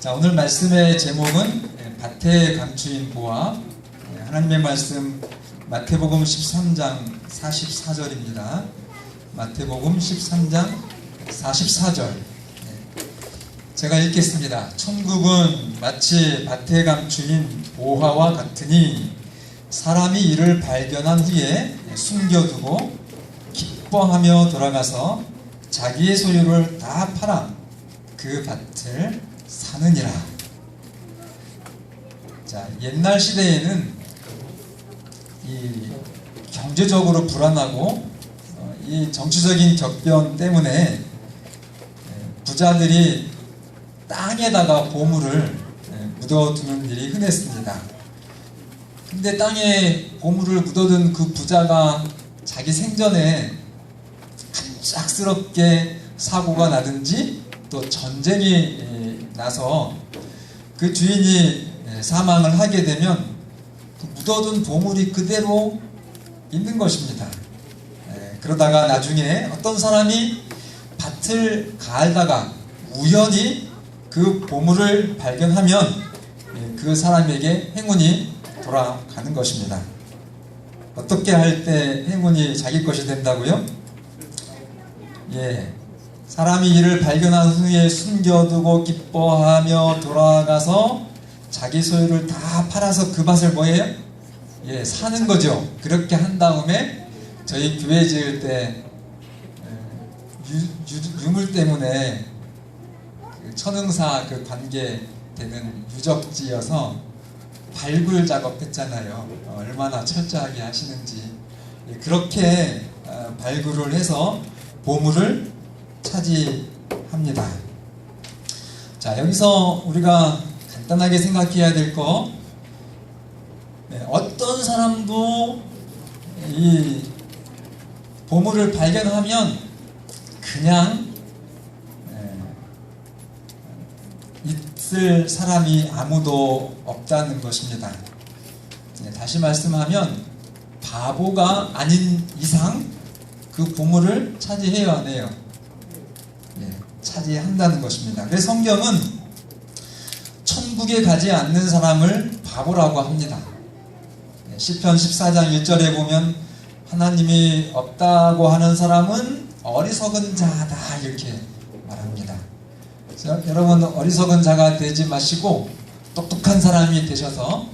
자, 오늘 말씀의 제목은 밭의 감추인 보화. 하나님의 말씀 마태복음 13장 44절입니다. 마태복음 13장 44절. 제가 읽겠습니다. 천국은 마치 밭에 감추인 보화와 같으니 사람이 이를 발견한 후에 숨겨두고 기뻐하며 돌아가서 자기의 소유를 다 팔아 그 밭을 사느니라. 자, 옛날 시대에는 이 경제적으로 불안하고 이 정치적인 격변 때문에 부자들이 땅에다가 보물을 묻어두는 일이 흔했습니다. 근데 땅에 보물을 묻어둔 그 부자가 자기 생전에 갑작스럽게 사고가 나든지 또 전쟁이 나서 그 주인이 사망을 하게 되면 그 묻어둔 보물이 그대로 있는 것입니다. 그러다가 나중에 어떤 사람이 밭을 갈다가 우연히 그 보물을 발견하면 그 사람에게 행운이 돌아가는 것입니다. 어떻게 할 때 행운이 자기 것이 된다고요? 사람이 이를 발견한 후에 숨겨두고 기뻐하며 돌아가서 자기 소유를 다 팔아서 그 밭을 뭐예요? 사는 거죠. 그렇게 한 다음에 저희 교회 지을 때 유물 때문에 천응사 그 관계 되는 유적지여서 발굴 작업했잖아요. 얼마나 철저하게 하시는지. 그렇게 발굴을 해서 보물을 차지합니다. 자, 여기서 우리가 간단하게 생각해야 될 거, 어떤 사람도 이 보물을 발견하면 그냥 있을 사람이 아무도 없다는 것입니다. 다시 말씀하면 바보가 아닌 이상 그 보물을 차지해야 하네요. 차지한다는 것입니다. 그래서 성경은 천국에 가지 않는 사람을 바보라고 합니다. 시편 14장 1절에 보면 하나님이 없다고 하는 사람은 어리석은 자다 이렇게 말합니다. 여러분 어리석은 자가 되지 마시고 똑똑한 사람이 되셔서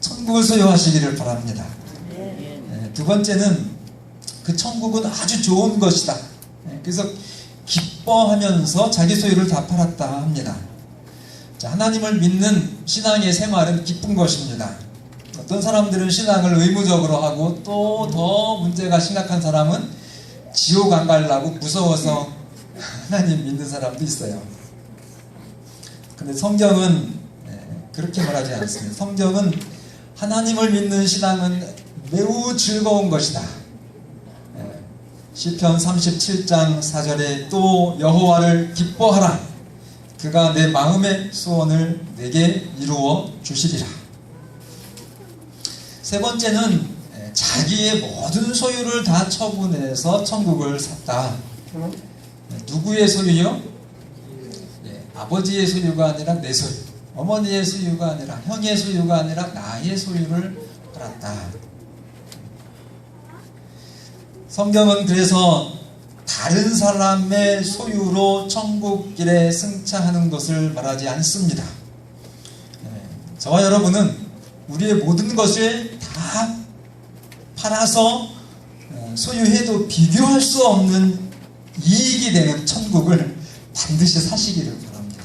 천국을 소유하시기를 바랍니다. 두 번째는 그 천국은 아주 좋은 것이다. 그래서 기뻐하면서 자기 소유를 다 팔았다 합니다. 자, 하나님을 믿는 신앙의 생활은 기쁜 것입니다. 어떤 사람들은 신앙을 의무적으로 하고 또 더 문제가 심각한 사람은 지옥 안 가려고 무서워서 하나님 믿는 사람도 있어요. 근데 성경은 그렇게 말하지 않습니다. 성경은 하나님을 믿는 신앙은 매우 즐거운 것이다. 시편 37장 4절에 또 여호와를 기뻐하라. 그가 내 마음의 소원을 내게 이루어 주시리라. 세 번째는 자기의 모든 소유를 다 처분해서 천국을 샀다. 누구의 소유요? 아버지의 소유가 아니라 내 소유, 어머니의 소유가 아니라 형의 소유가 아니라 나의 소유를 팔았다. 성경은 그래서 다른 사람의 소유로 천국길에 승차하는 것을 말하지 않습니다. 저와 여러분은 우리의 모든 것을 다 팔아서 소유해도 비교할 수 없는 이익이 되는 천국을 반드시 사시기를 바랍니다.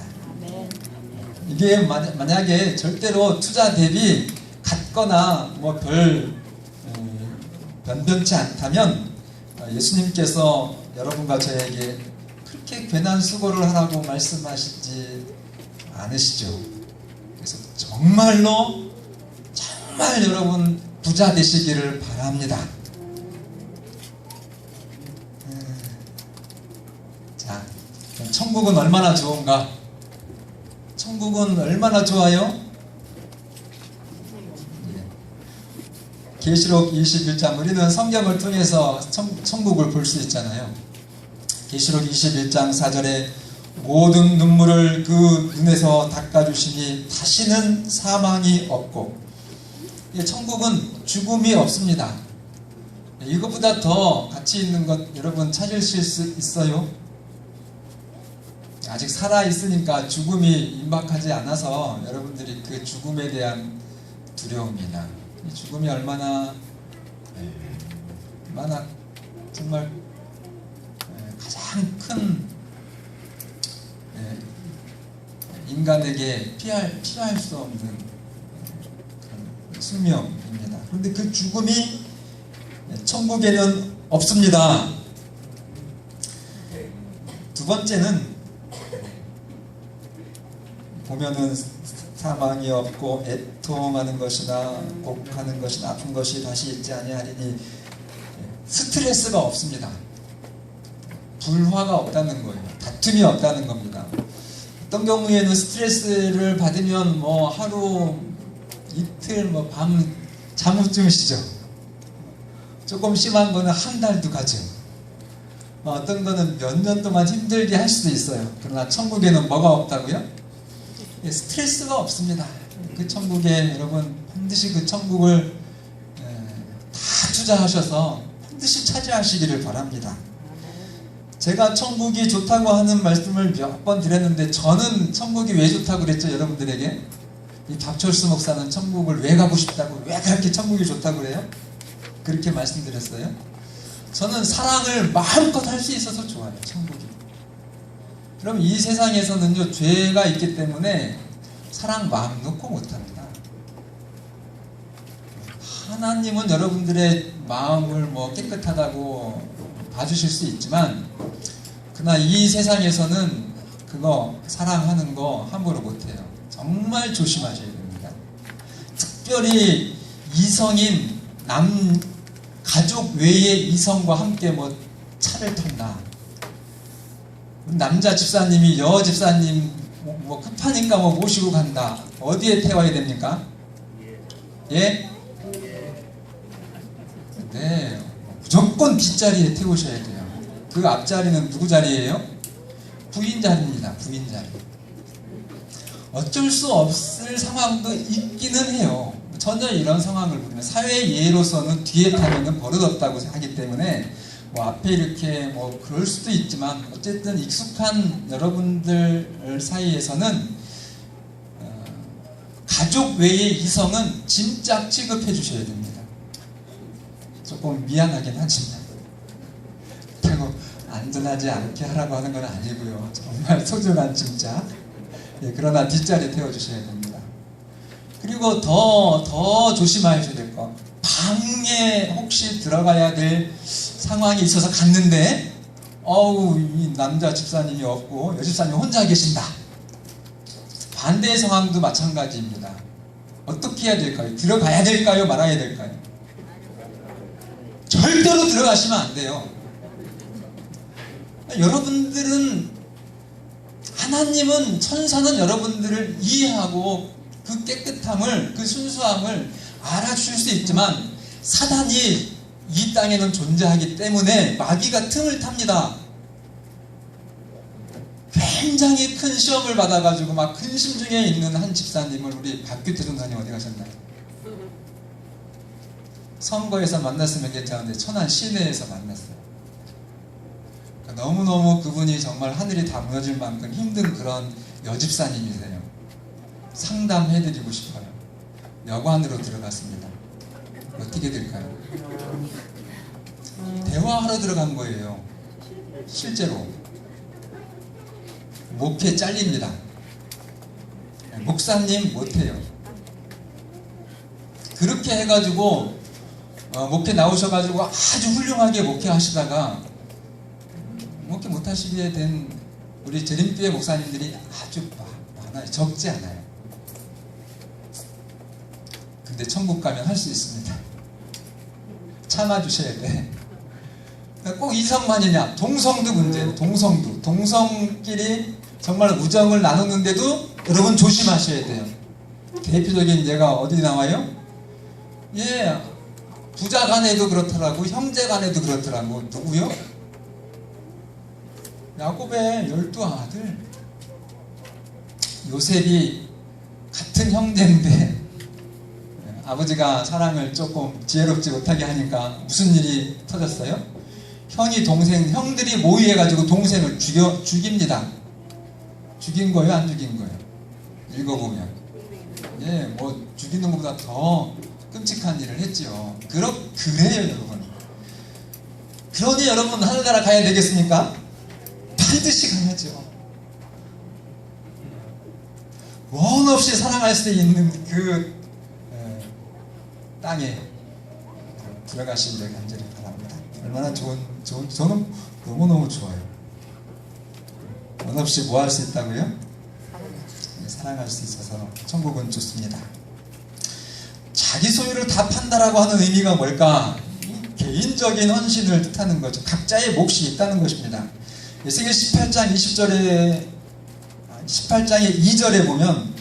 이게 만약에 절대로 투자 대비 같거나 뭐 변변치 않다면 예수님께서 여러분과 저에게 그렇게 괜한 수고를 하라고 말씀하시지 않으시죠. 그래서 정말 여러분 부자 되시기를 바랍니다. 자, 천국은 얼마나 좋은가? 천국은 얼마나 좋아요? 계시록 21장, 우리는 성경을 통해서 천국을 볼 수 있잖아요. 계시록 21장 4절에 모든 눈물을 그 눈에서 닦아주시니 다시는 사망이 없고, 천국은 죽음이 없습니다. 이것보다 더 가치 있는 것 여러분 찾으실 수 있어요? 아직 살아있으니까 죽음이 임박하지 않아서 여러분들이 그 죽음에 대한 두려움이나 이 죽음이 얼마나 정말 가장 큰 인간에게 피할 수 없는 그런 숙명입니다. 그런데 그 죽음이 천국에는 없습니다. 두 번째는 보면은 사망이 없고 애통하는 것이나 곡하는 것이나 아픈 것이 다시 있지 아니하리니 스트레스가 없습니다. 불화가 없다는 거예요. 다툼이 없다는 겁니다. 어떤 경우에는 스트레스를 받으면 뭐 하루 이틀 뭐 밤 잠 못 주무시죠. 조금 심한 거는 한 달도 가죠. 어떤 거는 몇 년 동안 힘들게 할 수도 있어요. 그러나 천국에는 뭐가 없다고요? 스트레스가 없습니다. 그 천국에 여러분 반드시 그 천국을 다 투자하셔서 반드시 차지하시기를 바랍니다. 제가 천국이 좋다고 하는 말씀을 몇 번 드렸는데, 저는 천국이 왜 좋다고 그랬죠? 여러분들에게 이 박철수 목사는 천국을 왜 가고 싶다고, 왜 그렇게 천국이 좋다고 그래요? 그렇게 말씀드렸어요. 저는 사랑을 마음껏 할 수 있어서 좋아요, 천국이. 그럼 이 세상에서는요, 죄가 있기 때문에 사랑 마음 놓고 못합니다. 하나님은 여러분들의 마음을 뭐 깨끗하다고 봐주실 수 있지만, 그러나 이 세상에서는 그거 사랑하는 거 함부로 못해요. 정말 조심하셔야 됩니다. 특별히 이성인 가족 외의 이성과 함께 뭐 차를 탔나, 남자 집사님이 여 집사님 뭐 급하니까 뭐 모시고 간다, 어디에 태워야 됩니까? 예? 네, 무조건 뒷자리에 태우셔야 돼요. 그 앞자리는 누구 자리예요? 부인 자리입니다. 부인 자리. 어쩔 수 없을 상황도 있기는 해요. 전혀 이런 상황을 보면 사회 예로서는 뒤에 타면은 버릇없다고 하기 때문에 뭐 앞에 이렇게 뭐 그럴 수도 있지만, 어쨌든 익숙한 여러분들 사이에서는 가족 외의 이성은 진짜 취급해 주셔야 됩니다. 조금 미안하긴 하지만 그리고 안전하지 않게 하라고 하는 건 아니고요. 정말 소중한 짐작. 그러나 뒷자리에 태워주셔야 됩니다. 그리고 더 조심하셔야 될 거, 방에 혹시 들어가야 될 상황이 있어서 갔는데 이 남자 집사님이 없고 여 집사님이 혼자 계신다. 반대의 상황도 마찬가지입니다. 어떻게 해야 될까요? 들어가야 될까요? 말아야 될까요? 절대로 들어가시면 안 돼요. 여러분들은, 하나님은, 천사는 여러분들을 이해하고 그 깨끗함을, 그 순수함을 알아주실 수 있지만, 사단이 이 땅에는 존재하기 때문에 마귀가 틈을 탑니다. 굉장히 큰 시험을 받아가지고 막 근심 중에 있는 한 집사님을 우리 박규태 전사님 어디 가셨나요? 선거에서 만났으면 괜찮은데 천안 시내에서 만났어요. 그러니까 너무너무 그분이 정말 하늘이 다 무너질 만큼 힘든 그런 여집사님이세요. 상담해드리고 싶어요. 여관으로 들어갔습니다. 어떻게 될까요? 대화하러 들어간 거예요. 실제로 목회 잘립니다. 목사님 못해요. 그렇게 해가지고 목회 나오셔가지고 아주 훌륭하게 목회하시다가 목회 못하시게 된 우리 재림교회 목사님들이 아주 많아요. 적지 않아요. 근데 천국 가면 할 수 있습니다. 참아주셔야 돼. 꼭 이성만이냐? 동성도 문제예요. 동성끼리 정말 우정을 나누는데도 여러분 조심하셔야 돼요. 대표적인 예가 어디 나와요? 부자 간에도 그렇더라고, 형제 간에도 그렇더라고. 누구요? 야곱의 12 아들. 요셉이 같은 형제인데 아버지가 사랑을 조금 지혜롭지 못하게 하니까 무슨 일이 터졌어요? 형들이 모의해가지고 동생을 죽입니다. 죽인 거예요? 안 죽인 거예요? 읽어보면. 예, 뭐, 죽이는 것보다 더 끔찍한 일을 했지요. 그래요, 여러분. 그러니 여러분, 하늘나라 가야 되겠습니까? 반드시 가야죠. 원 없이 사랑할 수 있는 그 땅에 들어가시기를 간절히 바랍니다. 얼마나 저는 너무너무 좋아요. 원 없이 뭐 할 수 있다고요? 사랑할 수 있어서 천국은 좋습니다. 자기 소유를 다 판다라고 하는 의미가 뭘까? 개인적인 헌신을 뜻하는 거죠. 각자의 몫이 있다는 것입니다. 에스겔 18장의 2절에 보면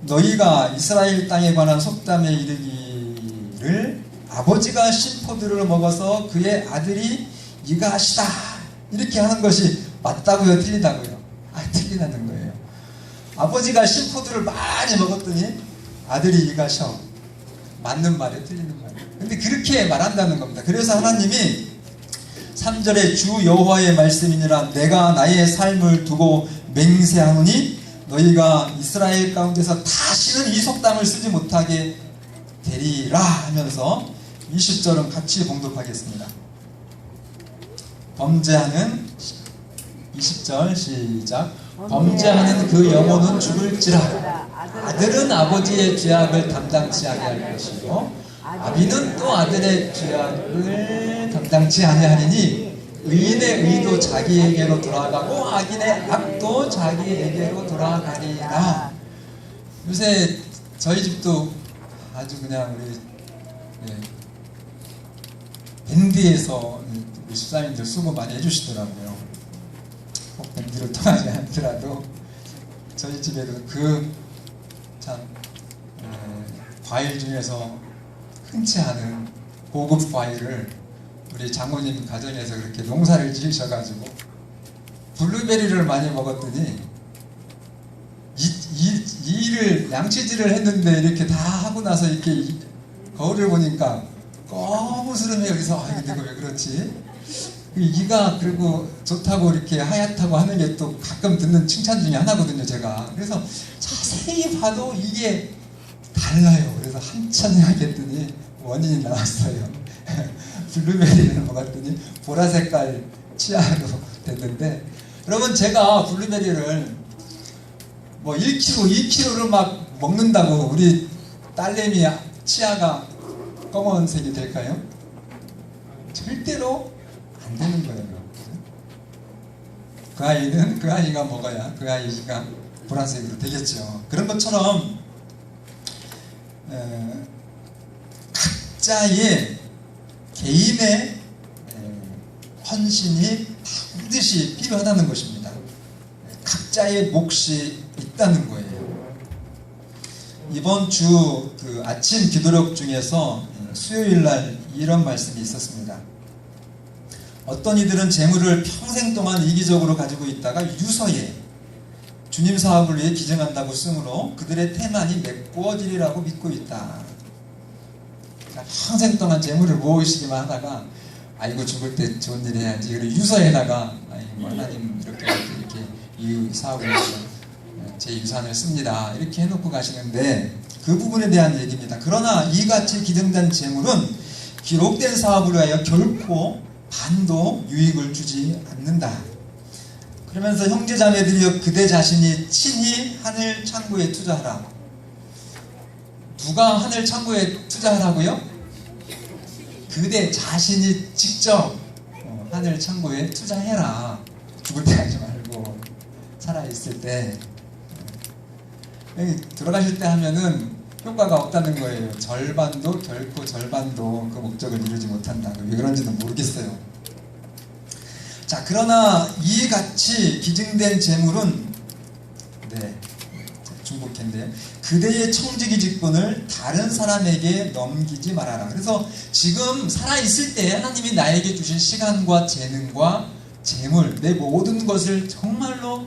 너희가 이스라엘 땅에 관한 속담에 이르기를 아버지가 신포도를 먹어서 그의 아들이 이가시다 이렇게 하는 것이 맞다고요? 틀리다고요? 틀리다는 거예요. 아버지가 신포도를 많이 먹었더니 아들이 이가셔. 맞는 말이에요? 틀리는 말이에요? 근데 그렇게 말한다는 겁니다. 그래서 하나님이 3절에 주 여호와의 말씀이니라 내가 나의 삶을 두고 맹세하노니 너희가 이스라엘 가운데서 다시는 이 속담을 쓰지 못하게 되리라 하면서 20절은 같이 봉독하겠습니다. 범죄하는 20절 시작. 범죄하는 그 영혼은 죽을지라 아들은 아버지의 죄악을 담당치 아니할 것이요 아비는 또 아들의 죄악을 담당치 아니하리니 의인의 의도 자기에게로 돌아가고 악인의 악도 자기에게로 돌아가리라. 요새 저희 집도 아주 그냥 우리 밴드에서 우리 집사님들 수고 많이 해주시더라고요. 꼭 밴드를 통하지 않더라도 저희 집에도 참 과일 중에서 흔치 않은 고급 과일을 우리 장모님 가정에서 그렇게 농사를 지으셔가지고 블루베리를 많이 먹었더니 이 일을 양치질을 했는데 이렇게 다 하고 나서 이렇게 거울을 보니까 검은스름해요. 그래서 이거 왜 그렇지? 이가 그리고 좋다고 이렇게 하얗다고 하는 게 또 가끔 듣는 칭찬 중에 하나거든요, 제가. 그래서 자세히 봐도 이게 달라요. 그래서 한참 생각했더니 원인이 나왔어요. 블루베리를 먹었더니 보라색깔 치아로 됐는데, 여러분 제가 블루베리를 뭐 1kg, 2kg를 막 먹는다고 우리 딸내미 치아가 검은색이 될까요? 절대로 안 되는 거예요. 그 아이가 먹어야 그 아이가 보라색으로 되겠죠. 그런 것처럼 각자의 개인의 헌신이 반드시 필요하다는 것입니다. 각자의 몫이 있다는 거예요. 이번 주 그 아침 기도력 중에서 수요일 날 이런 말씀이 있었습니다. 어떤 이들은 재물을 평생 동안 이기적으로 가지고 있다가 유서에 주님 사업을 위해 기증한다고 쓰므로 그들의 태만이 메꾸어지리라고 믿고 있다. 그러니까 평생 동안 재물을 모으시기만 하다가 아이고 죽을 때 좋은 일 해야지. 그리고 유서에다가 하나님 이렇게 이 사업을 위해서 제 유산을 씁니다. 이렇게 해놓고 가시는데 그 부분에 대한 얘기입니다. 그러나 이같이 기증된 재물은 기록된 사업을 위하여 결코 반도 유익을 주지 않는다. 그러면서 형제자매들이여 그대 자신이 친히 하늘 창고에 투자하라. 누가 하늘 창고에 투자하라고요? 그대 자신이 직접 하늘 창고에 투자해라. 죽을 때 하지 말고 살아있을 때. 돌아가실 때 하면은 효과가 없다는 거예요. 결코 절반도 그 목적을 이루지 못한다. 왜 그런지는 모르겠어요. 자, 그러나 이같이 기증된 재물은 중복했는데요. 그대의 청지기 직분을 다른 사람에게 넘기지 말아라. 그래서 지금 살아있을 때 하나님이 나에게 주신 시간과 재능과 재물, 내 모든 것을 정말로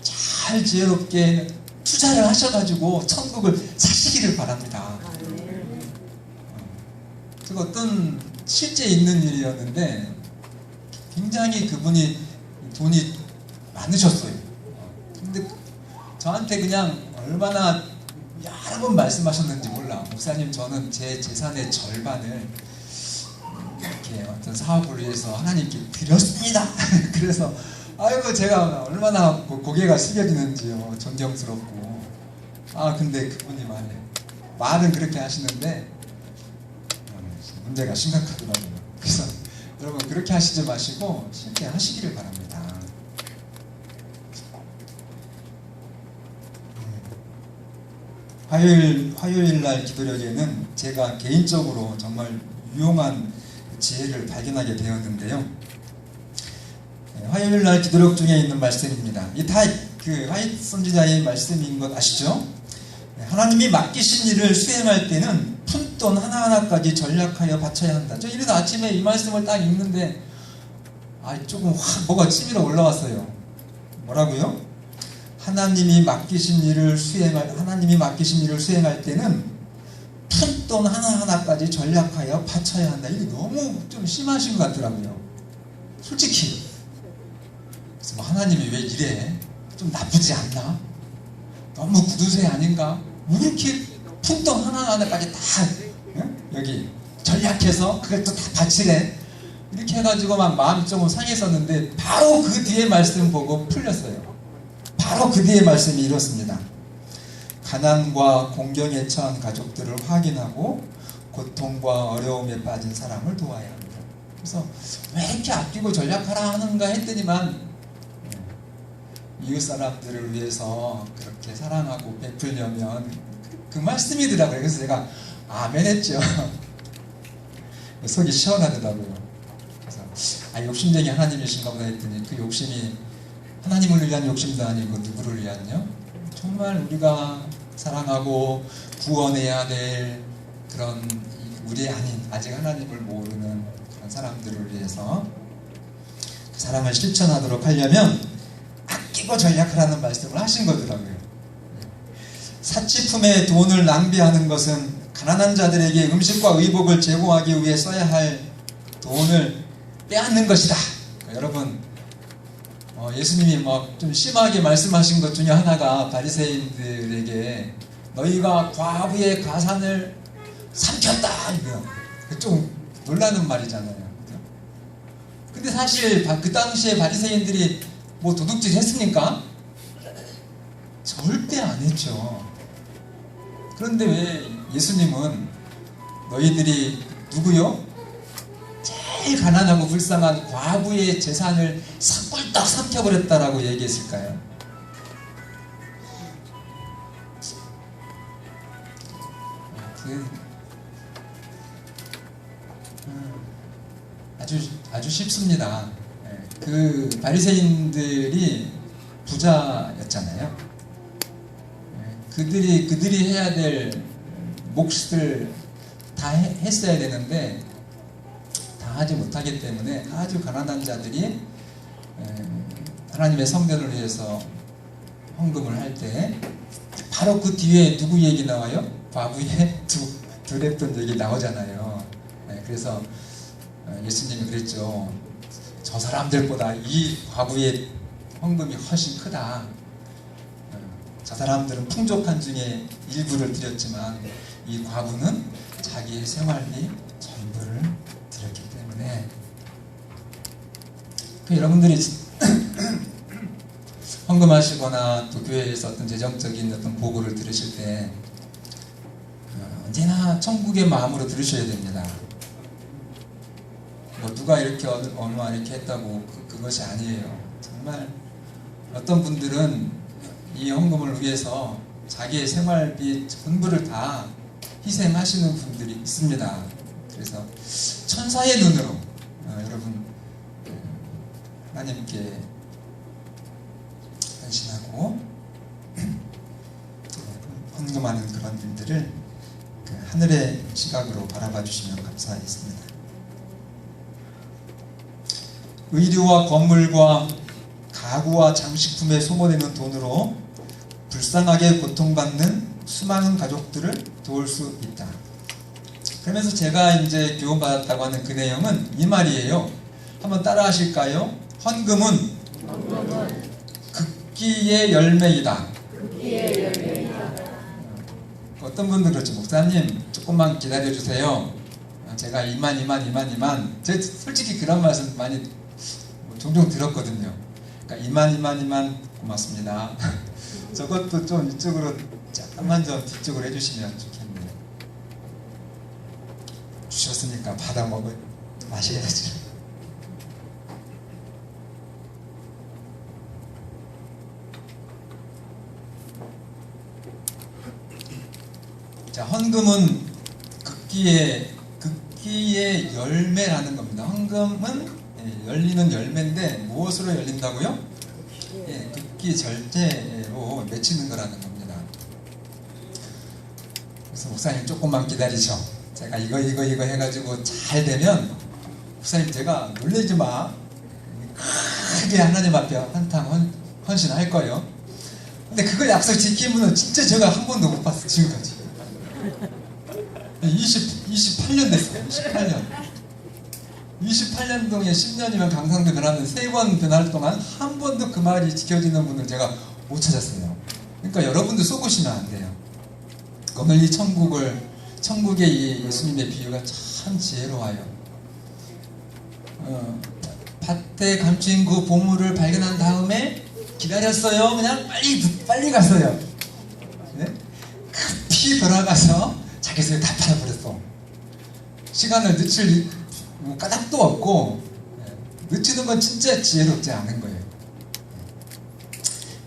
잘 지혜롭게 투자를 하셔가지고 천국을 사시기를 바랍니다. 그 어떤 실제 있는 일이었는데 굉장히 그분이 돈이 많으셨어요. 근데 저한테 그냥 얼마나 여러 번 말씀하셨는지 몰라. 목사님, 저는 제 재산의 절반을 이렇게 어떤 사업을 위해서 하나님께 드렸습니다. 그래서 아이고 제가 얼마나 고개가 숙여지는지요. 존경스럽고. 근데 그분이 말은 그렇게 하시는데 문제가 심각하더라고요. 그래서 여러분 그렇게 하시지 마시고 실제 하시기를 바랍니다. 화요일 날 기도력에는 제가 개인적으로 정말 유용한 지혜를 발견하게 되었는데요. 화요일 날 기도력 중에 있는 말씀입니다. 이 다 그 화이트 선지자의 말씀인 것 아시죠? 하나님이 맡기신 일을 수행할 때는 푼돈 하나하나까지 전략하여 바쳐야 한다. 저 이래서 아침에 이 말씀을 딱 읽는데 조금 확 뭐가 치밀어 올라왔어요. 뭐라고요? 하나님이 맡기신 일을 수행할 때는 푼돈 하나하나까지 전략하여 바쳐야 한다. 이게 너무 좀 심하신 것 같더라고요. 솔직히. 그래서 하나님이 왜 이래? 좀 나쁘지 않나? 너무 구두쇠 아닌가? 왜 이렇게 푼돈 하나하나까지 다 여기 전략해서 그걸 또 다 바치래? 이렇게 해가지고 막 마음이 조금 상했었는데 바로 그 뒤에 말씀 보고 풀렸어요. 바로 그 뒤에 말씀이 이렇습니다. 가난과 공경에 처한 가족들을 확인하고 고통과 어려움에 빠진 사람을 도와야 합니다. 그래서 왜 이렇게 아끼고 전략하라 하는가 했더니만 이웃 사람들을 위해서 그렇게 사랑하고 베풀려면 그 말씀이더라고요. 그래서 제가 아멘 했죠. 속이 시원하더라고요. 그래서 욕심쟁이 하나님이신가 보다 했더니 그 욕심이 하나님을 위한 욕심도 아니고 누구를 위한요? 정말 우리가 사랑하고 구원해야 될 그런 우리 아닌 아직 하나님을 모르는 그런 사람들을 위해서 그 사랑을 실천하도록 하려면 아끼고 전략하라는 말씀을 하신 거더라고요. 사치품에 돈을 낭비하는 것은 가난한 자들에게 음식과 의복을 제공하기 위해 써야 할 돈을 빼앗는 것이다. 여러분, 예수님이 막 좀 심하게 말씀하신 것 중에 하나가 바리새인들에게 너희가 과부의 가산을 삼켰다. 이거 좀 놀라는 말이잖아요. 근데 사실 그 당시에 바리새인들이 뭐 도둑질 했습니까? 절대 안 했죠. 그런데 왜 예수님은 너희들이 누구요? 제일 가난하고 불쌍한 과부의 재산을 꿀떡 삼켜버렸다라고 얘기했을까요? 아주 쉽습니다. 그 바리새인들이 부자였잖아요. 그들이 해야 될 몫을 다 했어야 되는데 다 하지 못하기 때문에 아주 가난한 자들이 하나님의 성전을 위해서 헌금을 할 때 바로 그 뒤에 누구 얘기 나와요? 과부의 두 랩돈 얘기 나오잖아요. 그래서 예수님이 그랬죠. 저 사람들보다 이 과부의 헌금이 훨씬 크다. 저 사람들은 풍족한 중에 일부를 드렸지만 이 과부는 자기의 생활비 전부를 드렸기 때문에 여러분들이 헌금하시거나 또 교회에서 어떤 재정적인 어떤 보고를 들으실 때 언제나 천국의 마음으로 들으셔야 됩니다. 뭐 누가 이렇게 얼마 이렇게 했다고 그것이 아니에요. 정말 어떤 분들은 이 헌금을 위해서 자기의 생활비 전부를 다 희생하시는 분들이 있습니다. 그래서 천사의 눈으로 여러분 하나님께 헌신하고 헌금하는 그런 분들을 하늘의 시각으로 바라봐 주시면 감사하겠습니다. 의류와 건물과 가구와 장식품에 소모되는 돈으로 불쌍하게 고통받는 수많은 가족들을 도울 수 있다. 그러면서 제가 이제 교훈받았다고 하는 그 내용은 이 말이에요. 한번 따라 하실까요? 헌금은 극기의 열매이다. 어떤 분들은 그렇죠. 목사님 조금만 기다려주세요. 제가 이만 제가 솔직히 그런 말씀 많이 종종 들었거든요. 그러니까 이만 고맙습니다. 저것도 좀 이쪽으로 잠깐만 좀 뒤쪽으로 해주시면 좋겠네요. 주셨으니까 받아 마셔야지. 자, 헌금은 극기의 열매라는 겁니다. 헌금은 열리는 열매인데 무엇으로 열린다고요? 극기 절제로 맺히는 거라는 겁니다. 그래서 목사님 조금만 기다리죠. 제가 이거 해가지고 잘 되면 목사님 제가 놀라지 마. 크게 하나님 앞에 한탕 헌신할 거예요. 근데 그거 약속 지킨 분은 진짜 제가 한 번도 못 봤어요. 지금까지. 28년 됐어요. 28년 동안 10년이면 강상도 변하는 3번 변할 동안 한 번도 그 말이 지켜지는 분을 제가 못 찾았어요. 그러니까 여러분도 쏘고시면 안 돼요. 오늘 이 천국의 이 예수님의 비유가 참 지혜로워요. 밭에 감춘 그 보물을 발견한 다음에 기다렸어요. 그냥 빨리 갔어요. 네? 급히 돌아가서 자기 손에 다 팔아버렸어. 시간을 늦출 까닭도 없고, 늦추는 건 진짜 지혜롭지 않은 거예요.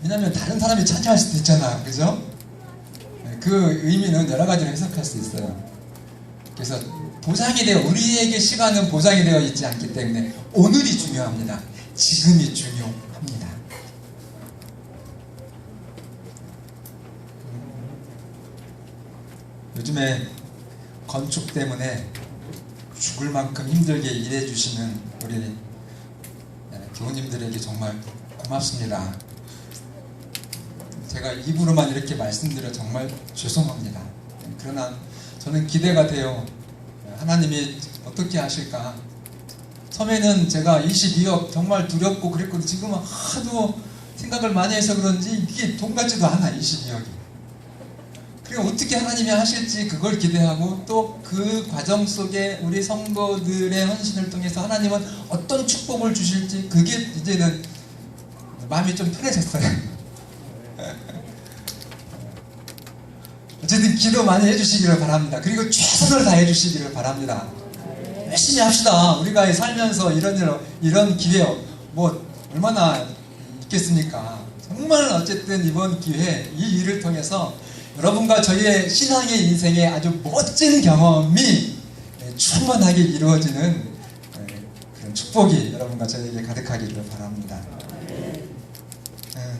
왜냐하면 다른 사람이 차지할 수도 있잖아, 그죠? 그 의미는 여러 가지로 해석할 수 있어요. 그래서 우리에게 시간은 보장이 되어 있지 않기 때문에 오늘이 중요합니다. 지금이 중요합니다. 요즘에 건축 때문에 죽을 만큼 힘들게 일해주시는 우리 교우님들에게 정말 고맙습니다. 제가 입으로만 이렇게 말씀드려 정말 죄송합니다. 그러나 저는 기대가 돼요. 하나님이 어떻게 하실까. 처음에는 제가 22억 정말 두렵고 그랬거든요. 지금은 하도 생각을 많이 해서 그런지 이게 돈 같지도 않아. 22억이. 그리고 어떻게 하나님이 하실지 그걸 기대하고 또 그 과정 속에 우리 성도들의 헌신을 통해서 하나님은 어떤 축복을 주실지 그게 이제는 마음이 좀 편해졌어요. 어쨌든 기도 많이 해주시기를 바랍니다. 그리고 최선을 다해 주시기를 바랍니다. 열심히 합시다. 우리가 살면서 이런 기회 뭐 얼마나 있겠습니까? 정말 어쨌든 이번 기회 이 일을 통해서 여러분과 저희의 신앙의 인생에 아주 멋진 경험이 충만하게 이루어지는 그런 축복이 여러분과 저에게 가득하기를 바랍니다.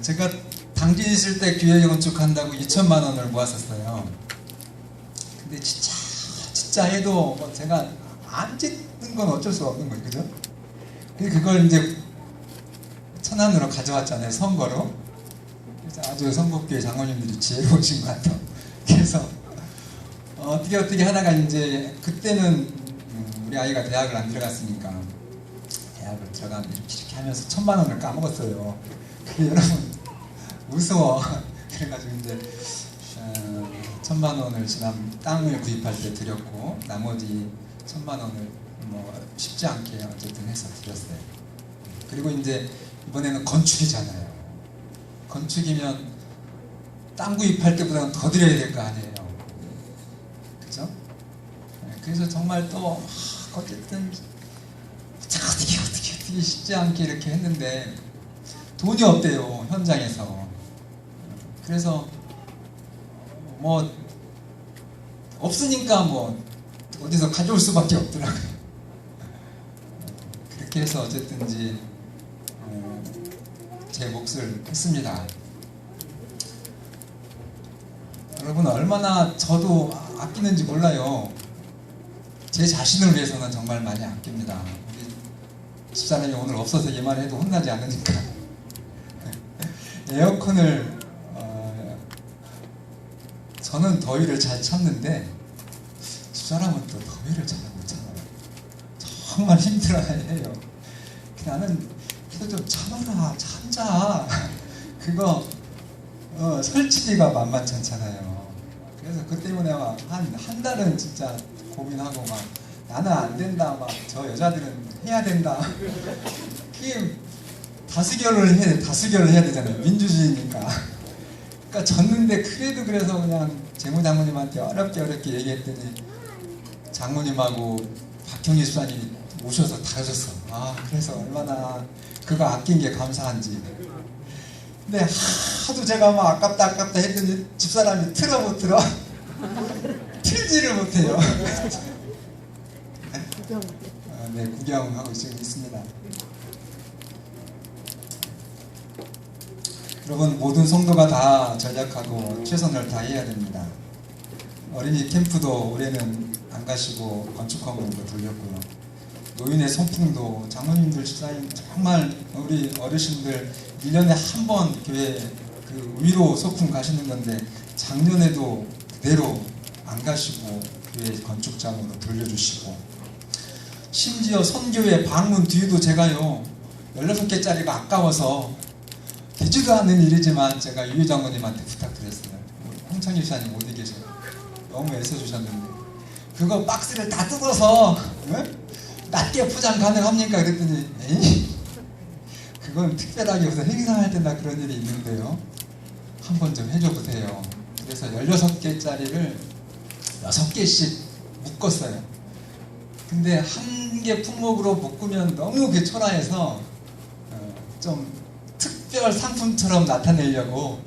제가 당진 있을 때 교회 건축한다고 2천만 원을 모았었어요. 근데 진짜 해도 제가 안 짓는 건 어쩔 수 없는 거예요. 그죠? 그걸 이제 천안으로 가져왔잖아요. 선거로. 그래서 아주 성북교회 장로님들이 지혜로우신 것 같아요. 그래서 어떻게 하다가 이제 그때는 우리 아이가 대학을 안 들어갔으니까 대학을 들어가면 이렇게 하면서 1,000만 원을 까먹었어요. 근데 여러분 무서워. 그래가지고 이제 1,000만 원을 지난 땅을 구입할 때 드렸고 나머지 1,000만 원을 쉽지 않게 어쨌든 해서 드렸어요. 그리고 이제 이번에는 건축이잖아요. 건축이면 땅 구입할 때보다는 더 드려야 될 거 아니에요. 그죠? 그래서 정말 또 어쨌든 어떻게 쉽지 않게 이렇게 했는데 돈이 없대요. 현장에서. 그래서 없으니까 어디서 가져올 수밖에 없더라고요. 그렇게 해서 어쨌든지 제 몫을 했습니다. 여러분 얼마나 저도 아끼는지 몰라요. 제 자신을 위해서는 정말 많이 아낍니다. 우리 집사람이 오늘 없어서 이 말을 해도 혼나지 않으니까. 에어컨을 저는 더위를 잘 참는데 집사람은 또 더위를 잘 못 참아요. 정말 힘들어해요. 나는 그래도 좀 참아라, 참자. 그거 설치기가 만만치 않잖아요. 그래서 그 때문에 막 한 달은 진짜 고민하고 막 나는 안 된다, 막 저 여자들은 해야 된다. 그게 다수결을 해야 되잖아요. 민주주의니까. 그러니까 졌는데 그래도 그래서 그냥 재무장모님한테 어렵게 얘기했더니 장모님하고 박형희 수사님 오셔서 다 해줬어. 아, 그래서 얼마나 그거 아낀 게 감사한지. 근데 하도 제가 막 아깝다 했더니 집사람이 틀어 못 틀어. 틀지를 못해요. 네, 구경하고 지금 있습니다. 여러분, 모든 성도가 다 전략하고 최선을 다해야 됩니다. 어린이 캠프도 올해는 안 가시고 건축학원으로 돌렸고요. 노인의 선풍도 장로님들, 집사님 정말 우리 어르신들 1년에 한 번 교회 그 위로 소풍 가시는 건데 작년에도 그대로 안 가시고 교회 건축장으로 돌려주시고, 심지어 선교회 방문 뒤에도 제가요 16개짜리가 아까워서 되지도 않는 일이지만 제가 유 장로님한테 부탁드렸어요. 홍창희 집사님 어디 계세요? 너무 애써주셨는데 그거 박스를 다 뜯어서 낮게 포장 가능합니까? 그랬더니 에이, 그건 특별하게 무슨 행사할 때나 그런 일이 있는데요, 한번 좀 해줘 보세요. 그래서 16개짜리를 6개씩 묶었어요. 근데 한 개 품목으로 묶으면 너무 그 초라해서 좀 특별 상품처럼 나타내려고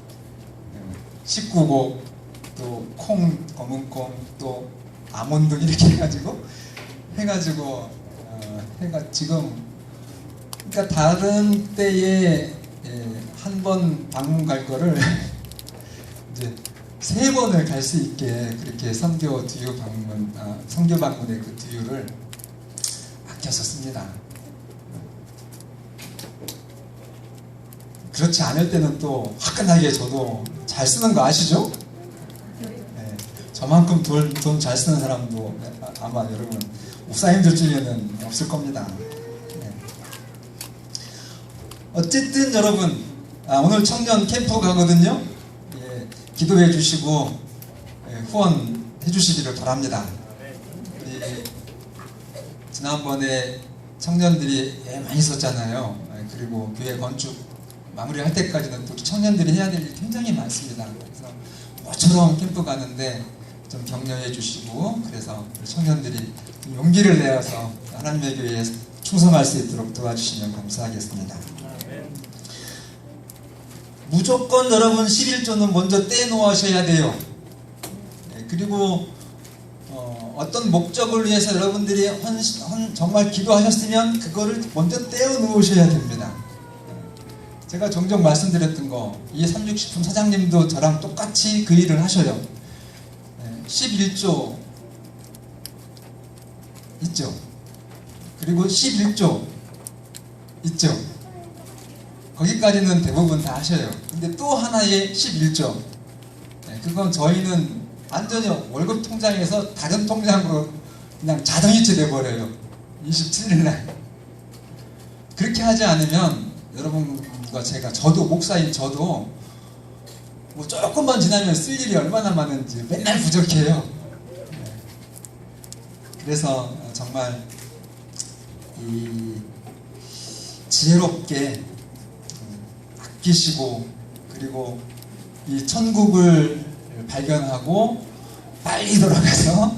19곡, 또 콩, 검은콩, 또 아몬드 이렇게 해가지고 지금, 그러니까 다른 때에 한 번 방문 갈 거를 이제 3번을 갈 수 있게 그렇게 선교 방문의 그 두유를 아껴서 씁니다. 그렇지 않을 때는 또 화끈하게 저도 잘 쓰는 거 아시죠? 네, 저만큼 돈 잘 쓰는 사람도 아마 여러분 목사님들 중에는 없을 겁니다. 네. 어쨌든 여러분, 오늘 청년 캠프 가거든요. 예, 기도해 주시고 후원해 주시기를 바랍니다. 지난번에 청년들이 많이 썼잖아요. 그리고 교회 건축 마무리할 때까지는 또 청년들이 해야 될 일이 굉장히 많습니다. 그래서 모처럼 캠프 가는데 좀 격려해 주시고, 그래서 청년들이 용기를 내어서 하나님의 교회에 충성할 수 있도록 도와주시면 감사하겠습니다. 무조건 여러분 11조는 먼저 떼놓으셔야 돼요. 그리고 어떤 목적을 위해서 여러분들이 정말 기도하셨으면 그거를 먼저 떼어 놓으셔야 됩니다. 제가 종종 말씀드렸던 거, 이 삼육식품 사장님도 저랑 똑같이 그 일을 하셔요. 11조 있죠. 그리고 11조 있죠. 거기까지는 대부분 다 하셔요. 근데 또 하나의 11조, 그건 저희는 완전히 월급 통장에서 다른 통장으로 그냥 자동이체 돼버려요. 27일날. 그렇게 하지 않으면 여러분과 저도 목사인 저도 뭐 조금만 지나면 쓸 일이 얼마나 많은지 맨날 부족해요. 그래서 정말 이 지혜롭게 아끼시고, 그리고 이 천국을 발견하고 빨리 돌아가서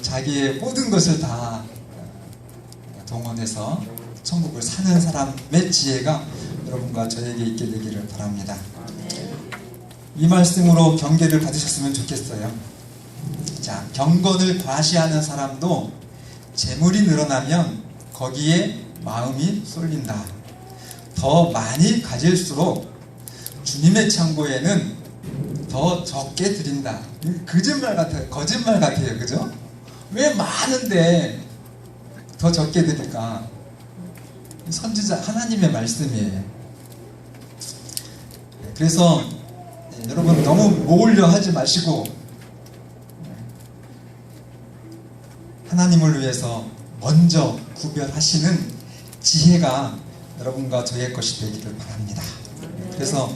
자기의 모든 것을 다 동원해서 천국을 사는 사람의 지혜가 여러분과 저에게 있게 되기를 바랍니다. 이 말씀으로 경계를 받으셨으면 좋겠어요. 자, 경건을 과시하는 사람도 재물이 늘어나면 거기에 마음이 쏠린다. 더 많이 가질수록 주님의 창고에는 더 적게 드린다. 거짓말 같아요. 그죠? 왜 많은데 더 적게 드릴까? 선지자 하나님의 말씀이에요. 그래서 여러분 너무 모으려 하지 마시고 하나님을 위해서 먼저 구별하시는 지혜가 여러분과 저의 것이 되기를 바랍니다. 그래서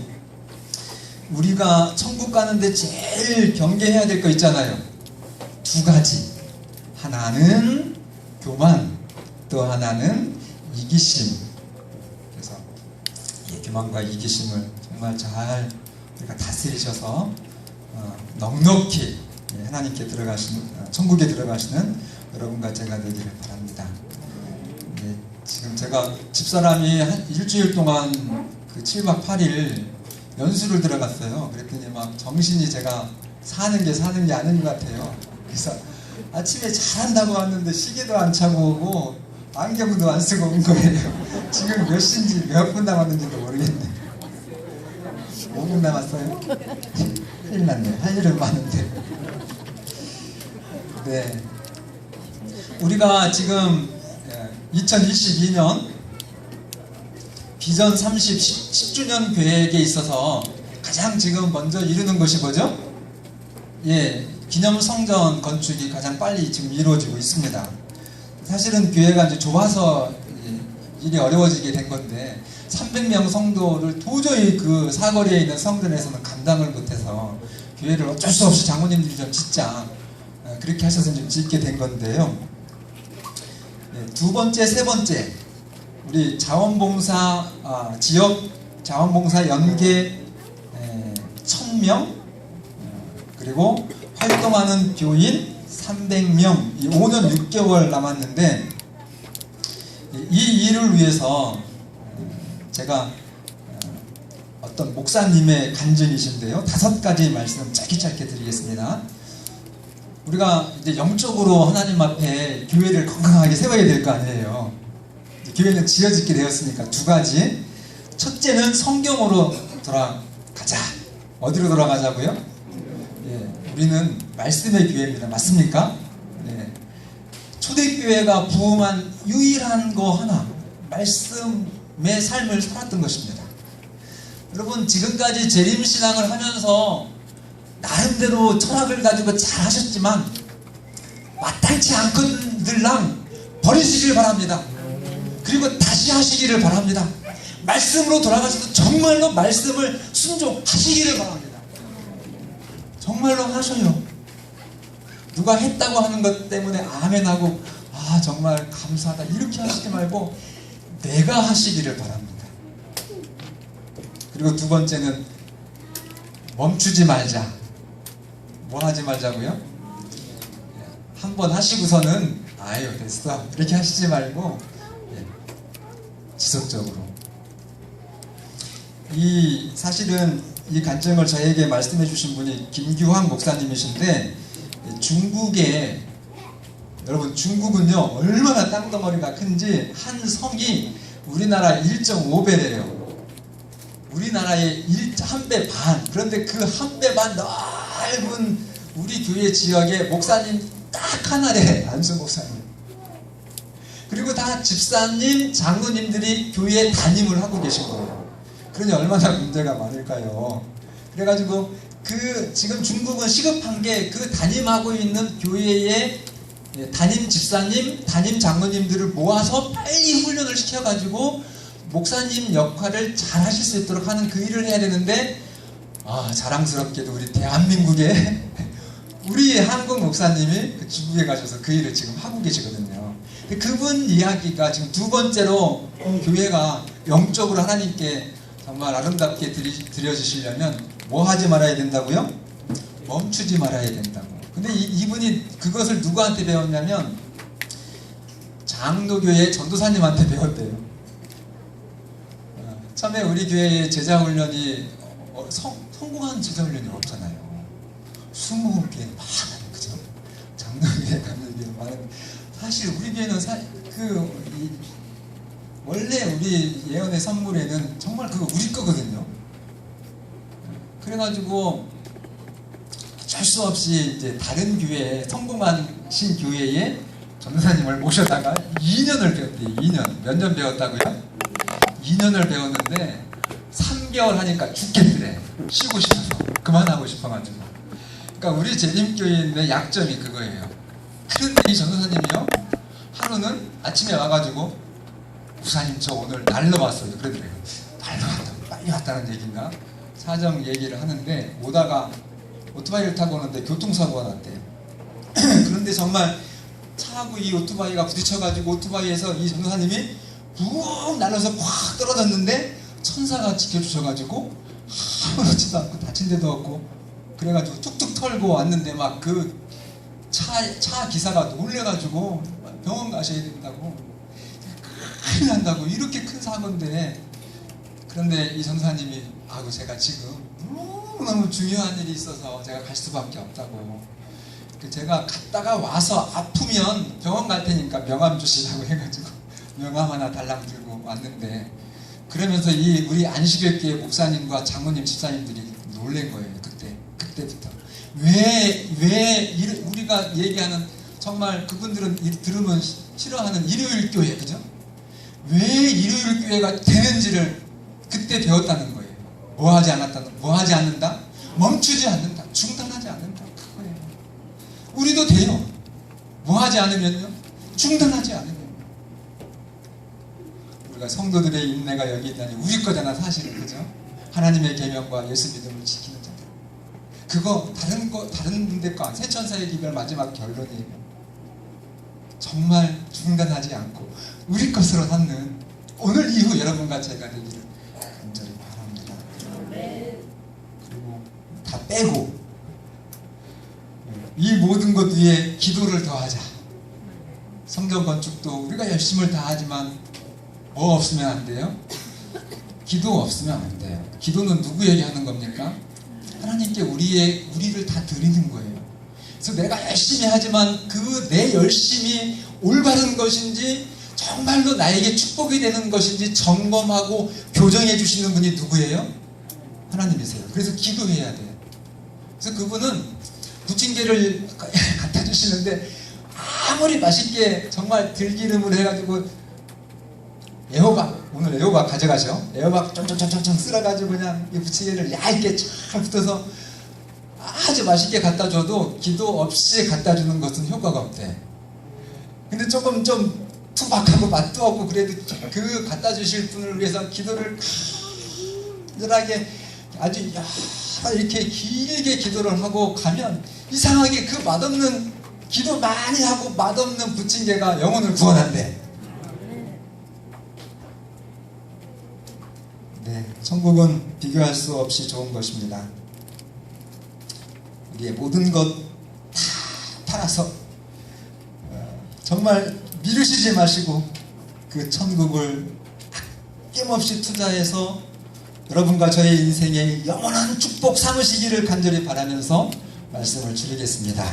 우리가 천국 가는데 제일 경계해야 될 거 있잖아요. 두 가지. 하나는 교만, 또 하나는 이기심. 그래서 이 교만과 이기심을 정말 잘 우리가 다스리셔서 넉넉히 하나님께 들어가시는, 천국에 들어가시는 여러분과 제가 되기를 바랍니다. 지금 제가 집사람이 한 일주일 동안 그 7박 8일 연수를 들어갔어요. 그랬더니 막 정신이 제가 사는 게 아닌 것 같아요. 그래서 아침에 잘한다고 왔는데 시계도 안 차고 오고 안경도 안 쓰고 온 거예요. 지금 몇 시인지 몇 분 남았는지도 모르겠네. 5분 남았어요? 큰일 났네. 할 일은 많은데. 네, 우리가 지금 2022년 비전 30 10주년 계획에 있어서 가장 지금 먼저 이루는 것이 뭐죠? 기념 성전 건축이 가장 빨리 지금 이루어지고 있습니다. 사실은 교회가 이제 좁아서 일이 어려워지게 된 건데 300명 성도를 도저히 그 사거리에 있는 성전에서는 감당을 못해서 교회를 어쩔 수 없이 장로님들이 좀 짓자, 그렇게 하셔서 좀 짓게 된 건데요. 두 번째, 세 번째, 우리 자원봉사 지역 자원봉사 연계 1000명, 그리고 활동하는 교인 300명, 5년 6개월 남았는데 이 일을 위해서 제가 어떤 목사님의 간증이신데요, 5가지 말씀 짧게 드리겠습니다. 우리가 이제 영적으로 하나님 앞에 교회를 건강하게 세워야 될 거 아니에요. 교회는 지어짓게 되었으니까 2가지. 첫째는 성경으로 돌아가자. 어디로 돌아가자고요? 우리는 말씀의 교회입니다. 맞습니까? 초대교회가 부흥한 유일한 거 하나, 말씀의 삶을 살았던 것입니다. 여러분, 지금까지 재림신앙을 하면서 나름대로 철학을 가지고 잘 하셨지만 마땅치 않건들랑 버리시길 바랍니다. 그리고 다시 하시기를 바랍니다. 말씀으로 돌아가셔서 정말로 말씀을 순종하시기를 바랍니다. 정말로 하셔요. 누가 했다고 하는 것 때문에 아멘하고 정말 감사하다 이렇게 하시지 말고 내가 하시기를 바랍니다. 그리고 2번째는 멈추지 말자. 뭐 하지 말자고요? 한번 하시고서는 아유 됐어 이렇게 하시지 말고 지속적으로. 사실은 이 간증을 저에게 말씀해 주신 분이 김규환 목사님이신데, 중국에, 여러분 중국은요 얼마나 땅덩어리가 큰지 한 성이 우리나라 1.5배래요. 우리나라의 1배 반. 그런데 그 1배 반 넓은 우리 교회 지역에 목사님 딱 하나래. 안수 목사님. 그리고 다 집사님, 장로님들이 교회에 담임을 하고 계신 거예요. 그러니 얼마나 문제가 많을까요? 그래가지고 지금 중국은 시급한 게 그 담임하고 있는 교회의 담임 집사님, 담임 장로님들을 모아서 빨리 훈련을 시켜가지고 목사님 역할을 잘 하실 수 있도록 하는 그 일을 해야 되는데, 자랑스럽게도 우리 대한민국에 우리 한국 목사님이 그 중국에 가셔서 그 일을 지금 하고 계시거든요. 그분 이야기가 지금 2번째로 교회가 영적으로 하나님께 정말 아름답게 드려지시려면 뭐 하지 말아야 된다고요? 멈추지 말아야 된다고. 근데 이분이 그것을 누구한테 배웠냐면 장로교회 전도사님한테 배웠대요. 처음에 우리 교회의 제자훈련이 성공한 제자훈련이 없잖아요. 20개 많아요, 그죠? 장로교회 가면 많은. 사실 우리 교회는 원래 우리 예언의 선물에는 정말 그거 우리 거거든요. 그래가지고 어쩔 수 없이 이제 다른 교회에, 성공하신 교회에 전도사님을 모셔다가 2년을 배웠대요. 2년. 몇 년 배웠다고요? 2년을 배웠는데 3개월 하니까 죽겠더래. 쉬고 싶어서. 그만하고 싶어가지고. 그러니까 우리 재림교인의 약점이 그거예요. 그런데 이 전도사님이요, 하루는 아침에 와가지고 목사님 저 오늘 날로 왔어요. 그러더래요. 날로 왔다고, 빨리 왔다는 얘기인가? 사정 얘기를 하는데 오다가 오토바이를 타고 오는데 교통사고가 났대요. 그런데 정말 차하고 이 오토바이가 부딪혀가지고 오토바이에서 이 전도사님이 붕 날아서 확 떨어졌는데 천사가 지켜주셔가지고 아무렇지도 않고 다친 데도 없고 그래가지고 툭툭 털고 왔는데 막 그 차 기사가 놀래가지고 병원 가셔야 된다고, 큰일 난다고, 이렇게 큰 사고인데. 그런데 이 전사님이 아이고 제가 지금 너무 중요한 일이 있어서 제가 갈 수밖에 없다고, 제가 갔다가 와서 아프면 병원 갈 테니까 명함 주시라고 해가지고 명함 하나 달랑 들고 왔는데, 그러면서 이 우리 안식일교회 목사님과 장로님 집사님들이 놀란 거예요. 그때부터 왜 우리가 얘기하는, 정말 그분들은 들으면 싫어하는 일요일 교회, 그죠? 왜 일요일 교회가 되는지를 그때 배웠다는 거예요. 뭐 하지 않는다? 멈추지 않는다. 중단하지 않는다. 그거예요. 우리도 돼요. 뭐 하지 않으면요? 중단하지 않으면. 우리가 성도들의 인내가 여기 있다니 우리 거잖아, 사실은. 그죠? 하나님의 계명과 예수 믿음을 지키는 자들. 그거 다른 데 거, 새 천사의 기별 마지막 결론이에요. 정말 중단하지 않고 우리 것으로 삼는 오늘 이후 여러분과 제가 되기를 간절히 바랍니다. 그리고 다 빼고 이 모든 것 위에 기도를 더하자. 성전 건축도 우리가 열심을 다하지만 뭐 없으면 안 돼요? 기도 없으면 안 돼요. 기도는 누구에게 하는 겁니까? 하나님께 우리를 다 드리는 거예요. 그래서 내가 열심히 하지만 그 내 열심이 올바른 것인지 정말로 나에게 축복이 되는 것인지 점검하고 교정해 주시는 분이 누구예요? 하나님이세요. 그래서 기도해야 돼요. 그래서 그분은 부침개를 갖다 주시는데 아무리 맛있게 정말 들기름을 해가지고 애호박, 오늘 애호박 가져가죠. 애호박 쫑쫑쫑쫑 쓸어가지고 그냥 이 부침개를 얇게 잘 붙어서 아주 맛있게 갖다 줘도 기도 없이 갖다 주는 것은 효과가 없대. 근데 조금 좀 투박하고 맛도 없고 그래도 그 갖다 주실 분을 위해서 기도를 간절하게 아주 이렇게 길게 기도를 하고 가면 이상하게 그 맛없는, 기도 많이 하고 맛없는 부침개가 영혼을 구원한대. 네, 천국은 비교할 수 없이 좋은 것입니다. 우리의 모든 것 다 팔아서 정말 미루시지 마시고 그 천국을 아낌없이 투자해서 여러분과 저의 인생에 영원한 축복 삼으시기를 간절히 바라면서 말씀을 줄이겠습니다.